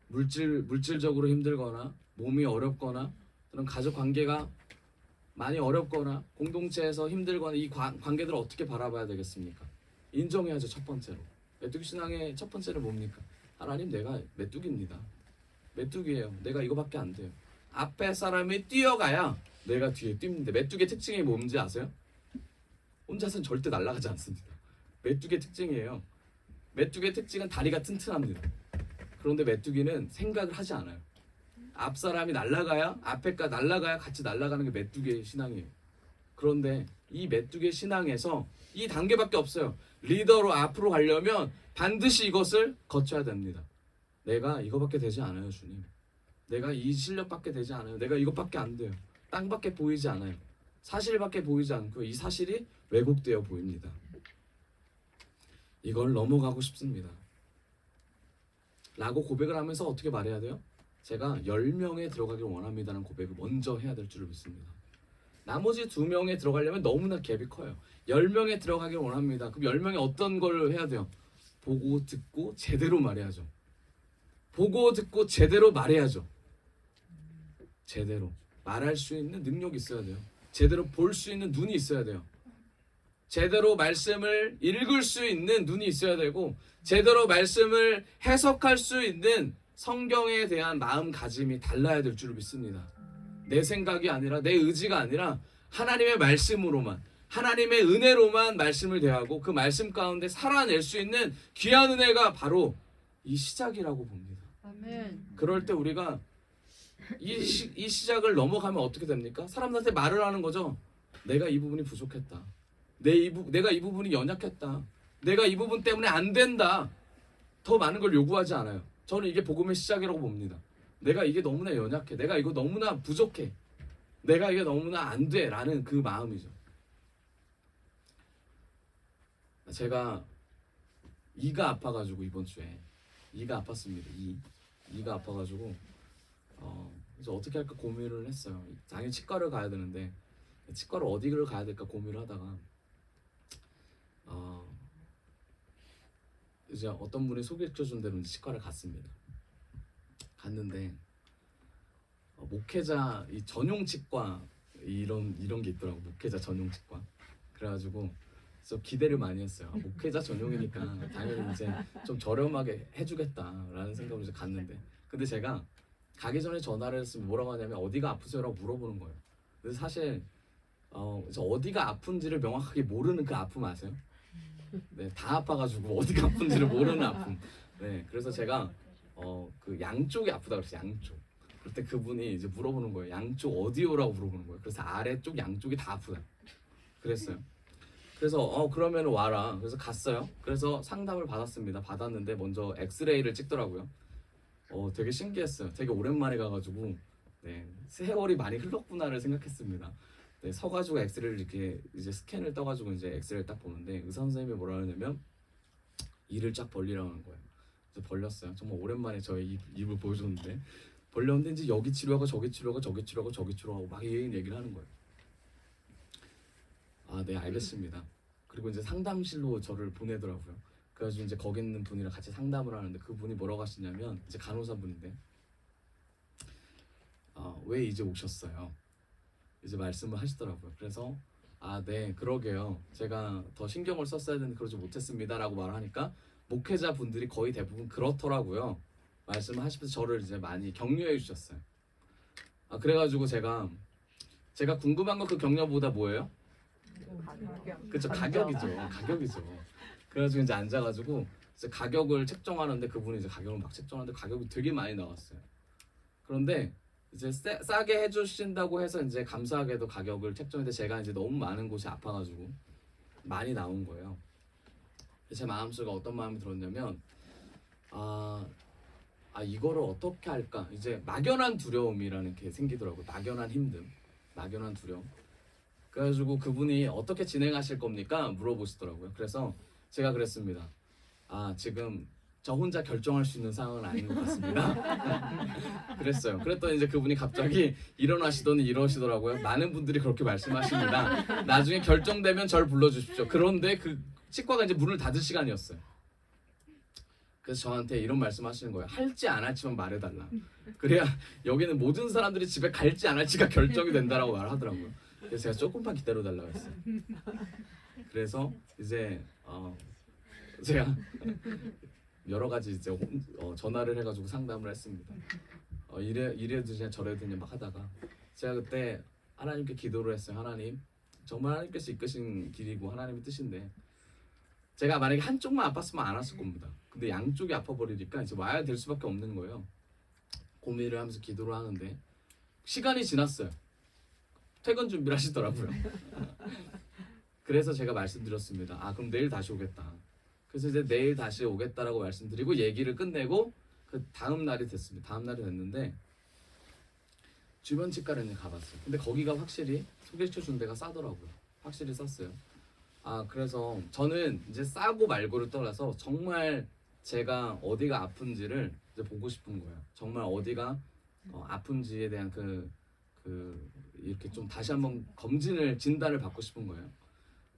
물질적으로 힘들거나 몸이 어렵거나 그런 가족 관계가 많이 어렵거나 공동체에서 힘들거나 이 관계들을 어떻게 바라봐야 되겠습니까? 인정해야죠. 첫 번째로. 메뚜기 신앙의 첫 번째는 뭡니까? 하나님, 내가 메뚜기입니다. 메뚜기예요. 내가 이거밖에 안 돼요. 앞에 사람이 뛰어가야 내가 뒤에 뜁니다. 메뚜기의 특징이 뭔지 아세요? 혼자서는 절대 날아가지 않습니다. 메뚜기의 특징이에요. 메뚜기의 특징은 다리가 튼튼합니다. 그런데 메뚜기는 생각을 하지 않아요. 앞 사람이 날아가야, 앞에가 날아가야 같이 날아가는 게 메뚜기의 신앙이에요. 그런데 이 메뚜기의 신앙에서 이 단계밖에 없어요. 리더로 앞으로 가려면 반드시 이것을 거쳐야 됩니다. 내가 이거밖에 되지 않아요, 주님. 내가 이 실력밖에 되지 않아요. 내가 이것밖에 안 돼요. 땅밖에 보이지 않아요. 사실밖에 보이지 않고 이 사실이 왜곡되어 보입니다. 이걸 넘어가고 싶습니다. 라고 고백을 하면서 어떻게 말해야 돼요? 제가 10명에 들어가길 원합니다라는 고백을 먼저 해야 될 줄을 믿습니다. 나머지 2명에 들어가려면 너무나 갭이 커요. 10명에 들어가길 원합니다. 그럼 10명에 어떤 걸 해야 돼요? 보고 듣고 제대로 말해야죠. 보고 듣고 제대로 말해야죠. 제대로 말할 수 있는 능력이 있어야 돼요. 제대로 볼 수 있는 눈이 있어야 돼요. 제대로 말씀을 읽을 수 있는 눈이 있어야 되고, 제대로 말씀을 해석할 수 있는 성경에 대한 마음가짐이 달라야 될 줄을 믿습니다. 내 생각이 아니라, 내 의지가 아니라 하나님의 말씀으로만, 하나님의 은혜로만 말씀을 대하고 그 말씀 가운데 살아낼 수 있는 귀한 은혜가 바로 이 시작이라고 봅니다. 아멘. 그럴 때 우리가 이 시작을 넘어가면 어떻게 됩니까? 사람들한테 말을 하는 거죠. 내가 이 부분이 부족했다. 내가 이 부분이 연약했다. 내가 이 부분 때문에 안 된다. 더 많은 걸 요구하지 않아요. 저는 이게 복음의 시작이라고 봅니다. 내가 이게 너무나 연약해. 내가 이거 너무나 부족해. 내가 이게 너무나 안 돼. 라는 그 마음이죠. 제가 이가 아파가지고 이번 주에 이가 아팠습니다. 이가 아파가지고 그래서 어떻게 할까 고민을 했어요. 당연히 치과를 가야 되는데 치과를 어디를 가야 될까 고민을 하다가 이제 어떤 분이 소개시켜준 대로 치과를 갔습니다. 갔는데 목회자 이 전용 치과 이런 게 있더라고. 목회자 전용 치과. 그래가지고 그래서 기대를 많이 했어요. 목회자 전용이니까 당연히 이제 좀 저렴하게 해주겠다라는 생각으로 이제 갔는데, 근데 제가 가기 전에 전화를 했으면 뭐라고 하냐면 어디가 아프세요라고 물어보는 거예요. 근데 사실 어디가 아픈지를 명확하게 모르는 그 아픔 아세요? 네, 다 아파가지고 어디가 아픈지를 모르는 아픔. 네, 그래서 제가 그 양쪽이 아프다 그랬어요. 양쪽. 그때 그분이 이제 물어보는 거예요. 양쪽 어디요라고 물어보는 거예요. 그래서 아래쪽 양쪽이 다 아프다. 그랬어요. 그래서 그러면 와라. 그래서 갔어요. 그래서 상담을 받았습니다. 받았는데 먼저 엑스레이를 찍더라고요. 되게 신기했어요. 되게 오랜만에 가가지고 네, 세월이 많이 흘렀구나를 생각했습니다. 네, 서가지고 엑스레이를 이렇게 이제 스캔을 떠가지고 이제 엑스레이를 딱 보는데 의사 선생님이 뭐라 하냐면 이를 쫙 벌리라고 하는 거예요. 그래서 벌렸어요. 정말 오랜만에 저의 입을 보여줬는데 벌렸는데 이제 여기 치료하고 저기 치료하고 저기 치료하고 저기 치료하고 막 얘기를 하는 거예요. 네, 알겠습니다. 그리고 이제 상담실로 저를 보내더라고요. 그래가지고 이제 거기 있는 분이랑 같이 상담을 하는데 그분이 뭐라고 하시냐면 이제 간호사분인데 왜 이제 오셨어요? 이제 말씀을 하시더라고요. 그래서 네, 그러게요. 제가 더 신경을 썼어야 되는데 그러지 못했습니다라고 말하니까 목회자 분들이 거의 대부분 그렇더라고요. 말씀을 하시면서 저를 이제 많이 격려해 주셨어요. 그래가지고 제가 궁금한 건 그 격려보다 뭐예요? 그쵸, 가격이죠. 그래가지고 이제 앉아가지고 그래서 가격을 책정하는데 그분이 이제 가격을 막 책정하는데 가격이 되게 많이 나왔어요. 그런데 이제 싸게 해주신다고 해서 이제 감사하게도 가격을 책정했는데 제가 이제 너무 많은 곳이 아파가지고 많이 나온 거예요. 제 마음속에 어떤 마음이 들었냐면 이거를 어떻게 할까? 이제 막연한 두려움이라는 게 생기더라고요. 막연한 힘듦, 막연한 두려움. 그래가지고 그분이 어떻게 진행하실 겁니까? 물어보시더라고요. 그래서 제가 그랬습니다. 지금 저 혼자 결정할 수 있는 상황은 아닌 것 같습니다. 그랬어요. 그랬더니 이제 그분이 갑자기 일어나시더니 이러시더라고요. 많은 분들이 그렇게 말씀하십니다. 나중에 결정되면 절 불러주십시오. 그런데 그 치과가 이제 문을 닫을 시간이었어요. 그래서 저한테 이런 말씀하시는 거예요. 할지 안 할지만 말해달라. 그래야 여기는 모든 사람들이 집에 갈지 안 할지가 결정이 된다라고 말하더라고요. 그래서 제가 조금만 기다려달라고 했어요. 그래서 이제 제가 여러 가지 이제 전화를 해가지고 상담을 했습니다. 이래도 그냥 저래도 그냥 막 하다가 제가 그때 하나님께 기도를 했어요. 하나님, 정말 하나님께서 이끄신 길이고 하나님의 뜻인데 제가 만약에 한쪽만 아팠으면 안 왔을 겁니다. 근데 양쪽이 아파버리니까 이제 와야 될 수밖에 없는 거예요. 고민을 하면서 기도를 하는데 시간이 지났어요. 퇴근 준비를 하시더라고요. 그래서 제가 말씀드렸습니다. 그럼 내일 다시 오겠다. 그래서 이제 내일 다시 오겠다라고 말씀드리고 얘기를 끝내고 그 다음 날이 됐습니다. 다음 날이 됐는데 주변 치과를 가봤어요. 근데 거기가 확실히 소개시켜 준 데가 싸더라고요. 확실히 쌌어요. 그래서 저는 이제 싸고 말고를 떠나서 정말 제가 어디가 아픈지를 이제 보고 싶은 거예요. 정말 어디가 아픈지에 대한 이렇게 좀 다시 한번 진단을 받고 싶은 거예요.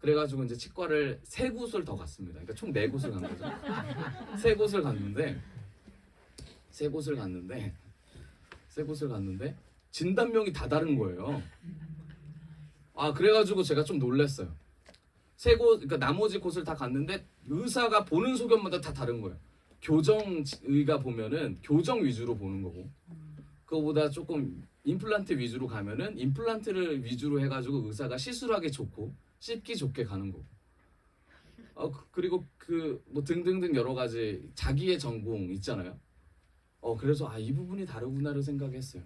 그래가지고 이제 치과를 3곳을 더 갔습니다. 그러니까 총 4곳을 간 거죠. 3곳을 갔는데 진단명이 다 다른 거예요. 그래가지고 제가 좀 놀랐어요. 3곳, 그러니까 나머지 곳을 다 갔는데 의사가 보는 소견마다 다 다른 거예요. 교정의가 보면은 교정 위주로 보는 거고, 그거보다 조금 임플란트 위주로 가면은 임플란트를 위주로 해가지고 의사가 시술하기 좋고 씹기 좋게 가는 거고. 그리고 뭐 등등등 여러 가지 자기의 전공 있잖아요. 그래서 이 부분이 다르구나를 생각했어요.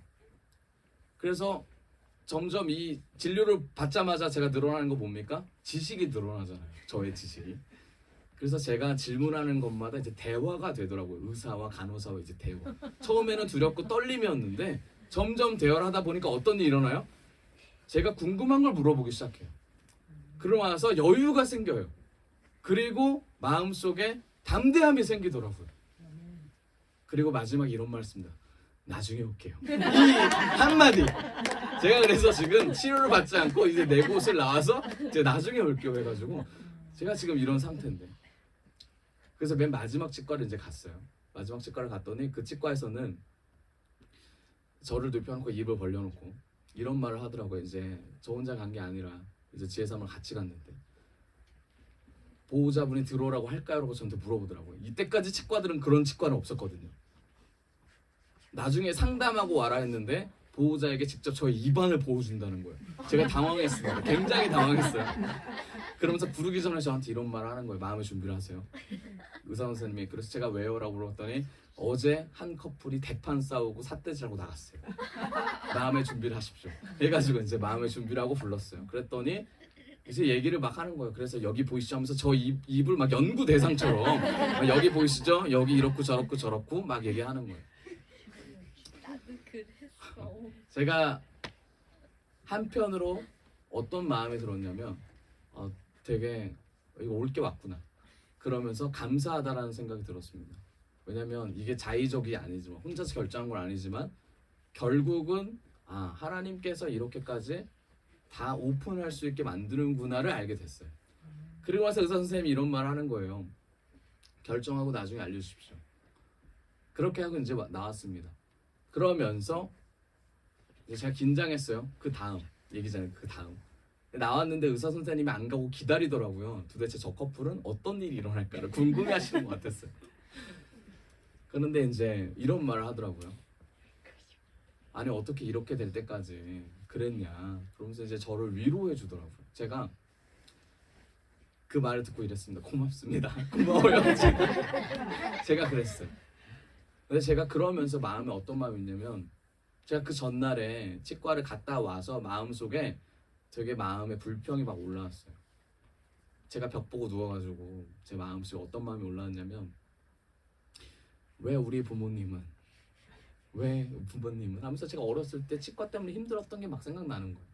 그래서 점점 이 진료를 받자마자 제가 늘어나는 거 뭡니까? 지식이 늘어나잖아요. 저의 지식이. 그래서 제가 질문하는 것마다 이제 대화가 되더라고요. 의사와 간호사와 이제 대화. 처음에는 두렵고 떨림이었는데 점점 대화를 하다 보니까 어떤 일이 일어나요? 제가 궁금한 걸 물어보기 시작해요. 그러고 나서 여유가 생겨요. 그리고 마음속에 담대함이 생기더라고요. 그리고 마지막 이런 말씀입니다. 나중에 올게요. 이 한마디. 제가 그래서 지금 치료를 받지 않고 이제 4곳을 나와서 이제 나중에 올게요 해가지고 제가 지금 이런 상태인데. 그래서 맨 마지막 치과를 이제 갔어요. 마지막 치과를 갔더니 그 치과에서는 저를 눕혀놓고 입을 벌려놓고 이런 말을 하더라고요. 이제 저 혼자 간 게 아니라 이제 지혜삼을 같이 갔는데 보호자분이 들어오라고 할까요? 라고 저한테 물어보더라고요. 이때까지 치과들은 그런 치과는 없었거든요. 나중에 상담하고 와라 했는데 보호자에게 직접 저의 입안을 보호준다는 거예요. 제가 당황했습니다. 굉장히 당황했어요. 그러면서 부르기 전에 저한테 이런 말을 하는 거예요. 마음의 준비를 하세요. 의사 선생님이. 그래서 제가 왜요? 라고 물었더니 어제 한 커플이 대판 싸우고 삿대질하고 나갔어요. 마음의 준비를 하십시오. 해가지고 이제 마음의 준비를 하고 불렀어요. 그랬더니 이제 얘기를 막 하는 거예요. 그래서 여기 보이시죠? 하면서 저 입을 막 연구 대상처럼 여기 보이시죠? 여기 이렇고 저렇고 저렇고 막 얘기하는 거예요. 제가 한편으로 어떤 마음이 들었냐면 되게 이거 올 게 왔구나. 그러면서 감사하다라는 생각이 들었습니다. 왜냐면 이게 자의적이 아니지만 혼자서 결정한 건 아니지만 결국은 하나님께서 이렇게까지 다 오픈할 수 있게 만드는구나를 알게 됐어요. 그리고 와서 의사 선생님이 이런 말 하는 거예요. 결정하고 나중에 알려주십시오. 그렇게 하고 이제 나왔습니다. 그러면서 제가 긴장했어요. 그 다음 얘기잖아요. 그 다음 나왔는데 의사 선생님이 안 가고 기다리더라고요. 도대체 저 커플은 어떤 일이 일어날까를 궁금해하시는 것 같았어요. 그런데 이제 이런 말을 하더라고요. 아니 어떻게 이렇게 될 때까지 그랬냐. 그러면서 이제 저를 위로해 주더라고요. 제가 그 말을 듣고 이랬습니다. 고맙습니다. 고마워요. 제가 그랬어요. 근데 제가 그러면서 마음에 어떤 마음이 있냐면 제가 그 전날에 치과를 갔다 와서 마음속에 되게 마음에 불평이 막 올라왔어요. 제가 벽 보고 누워가지고 제 마음속에 어떤 마음이 올라왔냐면 왜 우리 부모님은 하면서 제가 어렸을 때 치과 때문에 힘들었던 게 막 생각나는 거예요.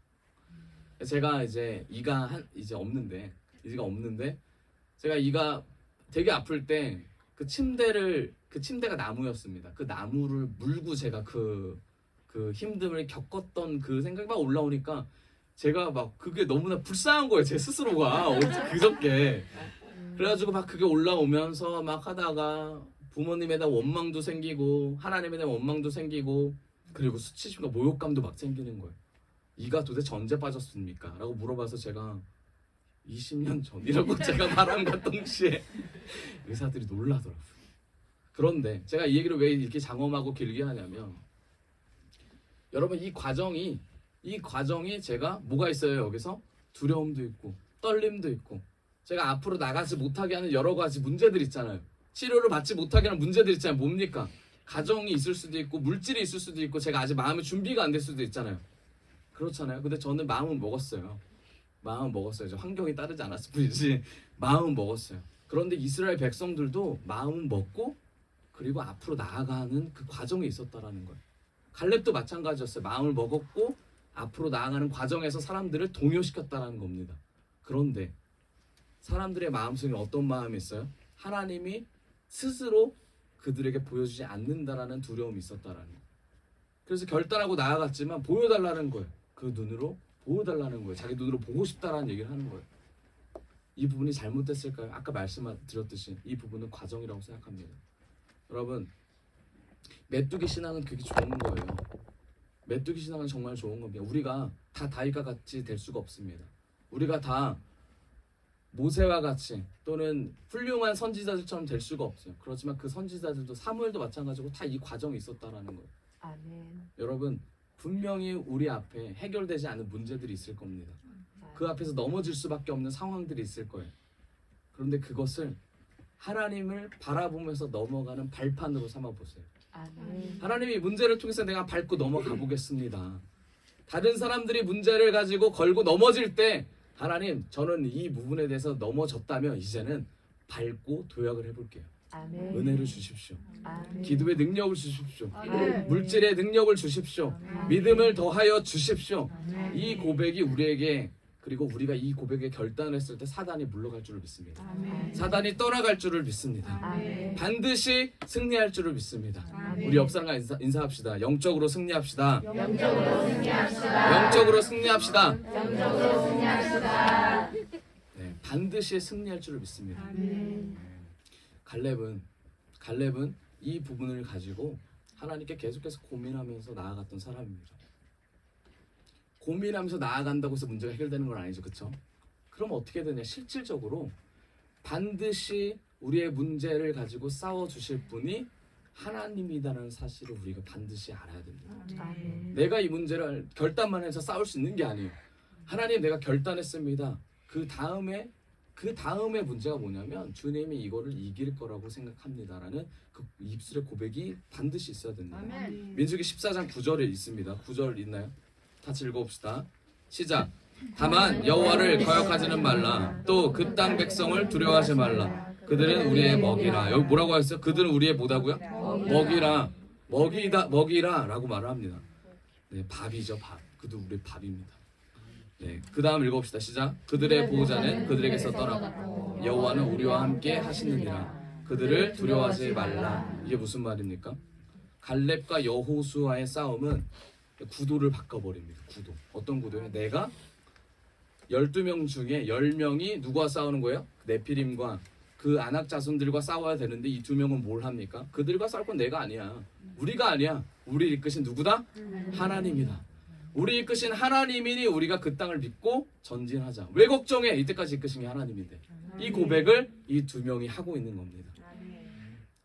제가 이제 이가 이제가 없는데 제가 이가 되게 아플 때 그 침대가 나무였습니다. 그 나무를 물고 제가 그 힘듦을 겪었던 그 생각이 막 올라오니까 제가 막 그게 너무나 불쌍한 거예요. 제 스스로가 그저께 그래가지고 막 그게 올라오면서 막 하다가 부모님에 대한 원망도 생기고 하나님에 대한 원망도 생기고 그리고 수치심과 모욕감도 막 생기는 거예요. 이가 도대체 언제 빠졌습니까? 라고 물어봐서 제가 20년 전이라고 제가 말함과 동시에 의사들이 놀라더라고요. 그런데 제가 이 얘기를 왜 이렇게 장엄하고 길게 하냐면 여러분 이 과정이 제가 뭐가 있어요? 여기서 두려움도 있고 떨림도 있고 제가 앞으로 나가지 못하게 하는 여러 가지 문제들 있잖아요. 치료를 받지 못하게 하는 문제들 있잖아요. 뭡니까? 가정이 있을 수도 있고 물질이 있을 수도 있고 제가 아직 마음의 준비가 안 될 수도 있잖아요. 그렇잖아요. 근데 저는 마음은 먹었어요. 저 환경이 따르지 않았을 뿐이지 마음은 먹었어요. 그런데 이스라엘 백성들도 마음은 먹고 그리고 앞으로 나아가는 그 과정이 있었다라는 거예요. 갈렙도 마찬가지였어요. 마음을 먹었고 앞으로 나아가는 과정에서 사람들을 동요시켰다라는 겁니다. 그런데 사람들의 마음속에 어떤 마음이 있어요? 하나님이 스스로 그들에게 보여주지 않는다라는 두려움이 있었다라는 거예요. 그래서 결단하고 나아갔지만 보여달라는 거예요. 그 눈으로 보여달라는 거예요. 자기 눈으로 보고 싶다라는 얘기를 하는 거예요. 이 부분이 잘못됐을까요? 아까 말씀드렸듯이 이 부분은 과정이라고 생각합니다. 여러분 메뚜기 신앙은 되게 좋은 거예요. 메뚜기 신앙은 정말 좋은 겁니다. 우리가 다 다윗과 같이 될 수가 없습니다. 우리가 다 모세와 같이 또는 훌륭한 선지자들처럼 될 수가 없어요. 그렇지만 그 선지자들도 사무엘도 마찬가지고 다 이 과정이 있었다라는 거예요. 아멘. 여러분 분명히 우리 앞에 해결되지 않은 문제들이 있을 겁니다. 그 앞에서 넘어질 수밖에 없는 상황들이 있을 거예요. 그런데 그것을 하나님을 바라보면서 넘어가는 발판으로 삼아보세요. 아멘. 하나님이 문제를 통해서 내가 밟고 넘어가 보겠습니다. 다른 사람들이 문제를 가지고 걸고 넘어질 때 하나님 저는 이 부분에 대해서 넘어졌다면 이제는 밟고 도약을 해볼게요. 아멘. 은혜를 주십시오. 아멘. 기도의 능력을 주십시오. 아멘. 물질의 능력을 주십시오. 아멘. 믿음을 더하여 주십시오. 아멘. 이 고백이 우리에게 그리고 우리가 이 고백에 결단했을 때 사단이 물러갈 줄을 믿습니다. 아멘. 사단이 떠나갈 줄을 믿습니다. 아멘. 반드시 승리할 줄을 믿습니다. 아멘. 우리 옆 사람과 인사합시다. 영적으로 승리합시다. 영적으로 승리합시다. 영적으로 승리합시다. 영적으로 승리합시다. 네, 반드시 승리할 줄을 믿습니다. 아멘. 갈렙은 이 부분을 가지고 하나님께 계속해서 고민하면서 나아갔던 사람입니다. 고민하면서 나아간다고 해서 문제가 해결되는 건 아니죠, 그렇죠? 그럼 어떻게 되냐? 실질적으로 반드시 우리의 문제를 가지고 싸워 주실 분이 하나님이라는 사실을 우리가 반드시 알아야 됩니다. 아멘. 내가 이 문제를 결단만 해서 싸울 수 있는 게 아니에요. 하나님 내가 결단했습니다. 그 다음에 문제가 뭐냐면 주님이 이거를 이길 거라고 생각합니다라는 그 입술의 고백이 반드시 있어야 된다. 아멘. 민수기 14장 9절에 있습니다. 9절 있나요? 같이 읽어봅시다. 시작. 다만 여호와를 거역하지는 말라. 또 그 땅 백성을 두려워하지 말라. 그들은 우리의 먹이라. 여기 뭐라고 하셨어요? 그들은 우리의 뭐다고요? 먹이라 라고 말을 합니다. 네, 밥이죠, 밥. 그도 우리의 밥입니다. 네, 그 다음 읽어봅시다. 시작. 그들의 보호자는 그들에게서 떠나고 여호와는 우리와 함께 하시느니라. 그들을 두려워하지 말라. 이게 무슨 말입니까? 갈렙과 여호수아의 싸움은 구도를 바꿔버립니다. 구도. 어떤 구도예요? 내가 12명 중에 10명이 누구와 싸우는 거예요? 네피림과 그 아낙 자손들과 싸워야 되는데 이 2명은 뭘 합니까? 그들과 싸울 건 내가 아니야. 우리가 아니야. 우리 이끄신 누구다? 하나님이다. 우리 이끄신 하나님이니 우리가 그 땅을 믿고 전진하자. 왜 걱정해? 이때까지 이끄신 게 하나님인데. 이 고백을 이 2명이 하고 있는 겁니다.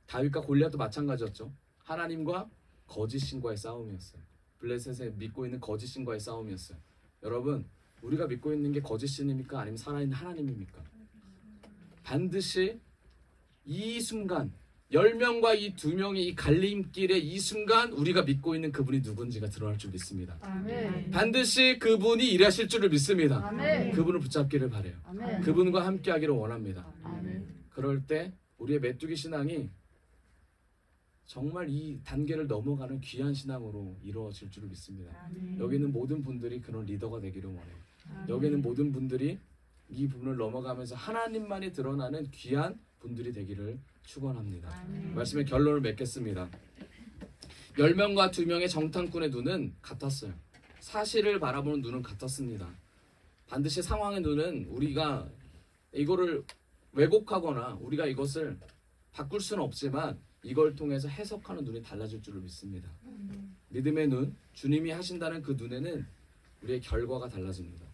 다윗과 골리앗도 마찬가지였죠. 하나님과 거짓 신과의 싸움이었어요. 블레셋에 믿고 있는 거짓 신과의 싸움이었어요. 여러분, 우리가 믿고 있는 게 거짓 신입니까? 아니면 살아있는 하나님입니까? 반드시 이 순간 10명과 이 2명의 이 갈림길의 이 순간 우리가 믿고 있는 그분이 누군지가 드러날 줄 믿습니다. 아멘. 반드시 그분이 일하실 줄을 믿습니다. 아멘. 그분을 붙잡기를 바래요. 아멘. 그분과 함께하기를 원합니다. 아멘. 그럴 때 우리의 메뚜기 신앙이 정말 이 단계를 넘어가는 귀한 신앙으로 이루어질 줄을 믿습니다. 아멘. 여기 있는 모든 분들이 그런 리더가 되기를 원해요. 여기 있는 모든 분들이 이 부분을 넘어가면서 하나님만이 드러나는 귀한 분들이 되기를 축원합니다. 아멘. 말씀의 결론을 맺겠습니다. 10명과 2명의 정탐꾼의 눈은 같았어요. 사실을 바라보는 눈은 같았습니다. 반드시 상황의 눈은 우리가 이거를 왜곡하거나 우리가 이것을 바꿀 수는 없지만 이걸 통해서 해석하는 눈이 달라질 줄을 믿습니다. 믿음의 눈, 주님이 하신다는 그 눈에는 우리의 결과가 달라집니다.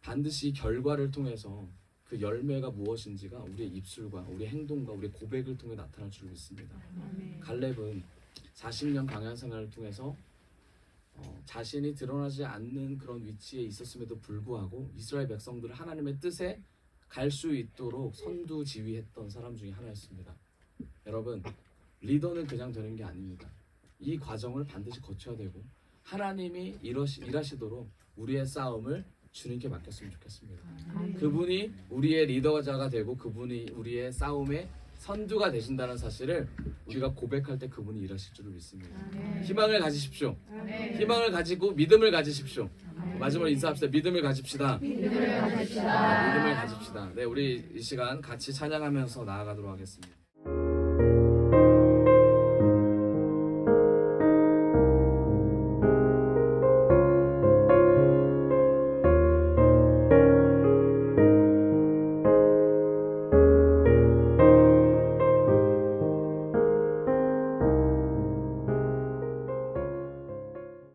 반드시 이 결과를 통해서 그 열매가 무엇인지가 우리의 입술과 우리의 행동과 우리의 고백을 통해 나타날 줄 믿습니다. 갈렙은 40년 광야 생활을 통해서 자신이 드러나지 않는 그런 위치에 있었음에도 불구하고 이스라엘 백성들을 하나님의 뜻에 갈 수 있도록 선두지휘했던 사람 중에 하나였습니다. 여러분, 리더는 그냥 되는 게 아닙니다. 이 과정을 반드시 거쳐야 되고 하나님이 일하시도록 우리의 싸움을 주님께 맡겼으면 좋겠습니다. 그분이 우리의 리더자가 되고 그분이 우리의 싸움의 선두가 되신다는 사실을 우리가 고백할 때 그분이 일하실 줄을 믿습니다. 희망을 가지십시오. 희망을 가지고 믿음을 가지십시오. 마지막으로 인사합시다. 믿음을 가집시다. 믿음을 가집시다. 믿음을 가집시다. 네, 우리 이 시간 같이 찬양하면서 나아가도록 하겠습니다.